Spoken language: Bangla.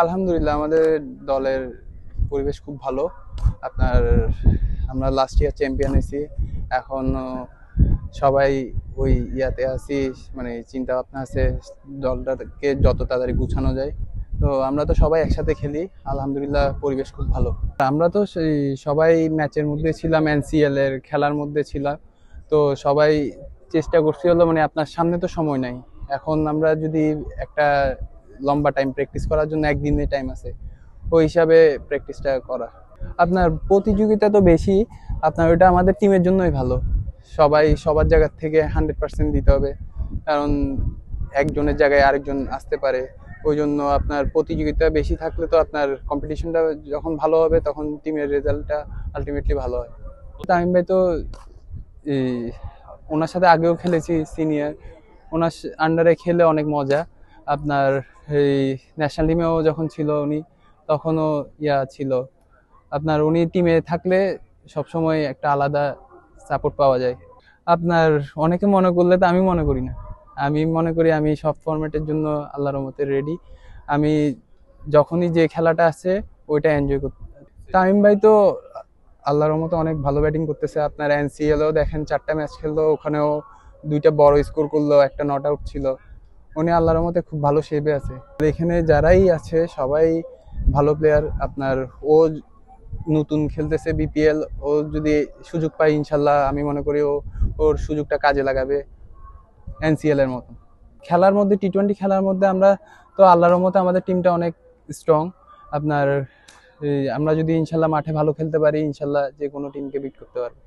আলহামদুলিল্লাহ আমাদের দলের পরিবেশ খুব ভালো। আপনার আমরা লাস্ট ইয়ার চ্যাম্পিয়ন হয়েছি। এখন সবাই ওই ইয়াতে আছি, মানে চিন্তা ভাবনা আছে দলটাকে যত তাড়াতাড়ি গুছানো যায়। তো আমরা তো সবাই একসাথে খেলি, আলহামদুলিল্লাহ পরিবেশ খুব ভালো। আমরা তো সেই সবাই ম্যাচের মধ্যে ছিলাম, এনসিএল এর খেলার মধ্যে ছিলাম। তো সবাই চেষ্টা করছি হলো, মানে আপনার সামনে তো সময় নাই। এখন আমরা যদি একটা লম্বা টাইম প্র্যাকটিস করার জন্য একদিনের টাইম আছে, ওই হিসাবে প্র্যাকটিসটা করা। আপনার প্রতিযোগিতা তো বেশি, আপনার ওইটা আমাদের টিমের জন্যই ভালো। সবাই সবার জায়গা থেকে 100% দিতে হবে, কারণ একজনের জায়গায় আরেকজন আসতে পারে। ওই জন্য আপনার প্রতিযোগিতা বেশি থাকলে তো আপনার কম্পিটিশনটা যখন ভালো হবে তখন টিমের রেজাল্টটা আলটিমেটলি ভালো হয়। তামিম ভাই তো এই, ওনার সাথে আগেও খেলেছি সিনিয়র, ওনার আন্ডারে খেলে অনেক মজা। আপনার এই ন্যাশনাল টিমেও যখন ছিল উনি, তখনও ইয়া ছিল। আপনার উনি টিমে থাকলে সবসময় একটা আলাদা সাপোর্ট পাওয়া যায়। আপনার অনেকে মনে করলে তো আমি মনে করি না। আমি মনে করি আমি সব ফরম্যাটের জন্য আল্লাহর রহমতে রেডি। আমি যখনই যে খেলাটা আছে ওইটা এনজয় করতে। তামিম ভাই তো আল্লাহর রহমতে অনেক ভালো ব্যাটিং করতেছে। আপনার এনসিএলও দেখেন 4টা ম্যাচ খেললো, ওখানেও 2টা বড় স্কোর করলো, একটা নট আউট ছিল। উনি আল্লাহর রহমতে খুব ভালো শেপে আছে। এখানে যারাই আছে সবাই ভালো প্লেয়ার। আপনার ও নতুন খেলতেছে বিপিএল, ও যদি সুযোগ পায় ইনশাল্লাহ আমি মনে করি ওর সুযোগটা কাজে লাগাবে এনসিএল এর মতো। খেলার মধ্যে টি-20 খেলার মধ্যে আমরা তো আল্লাহর রহমতে আমাদের টিমটা অনেক স্ট্রং। আপনার আমরা যদি ইনশাল্লাহ মাঠে ভালো খেলতে পারি, ইনশাল্লাহ যে কোনো টিমকে বিট করতে পারবো।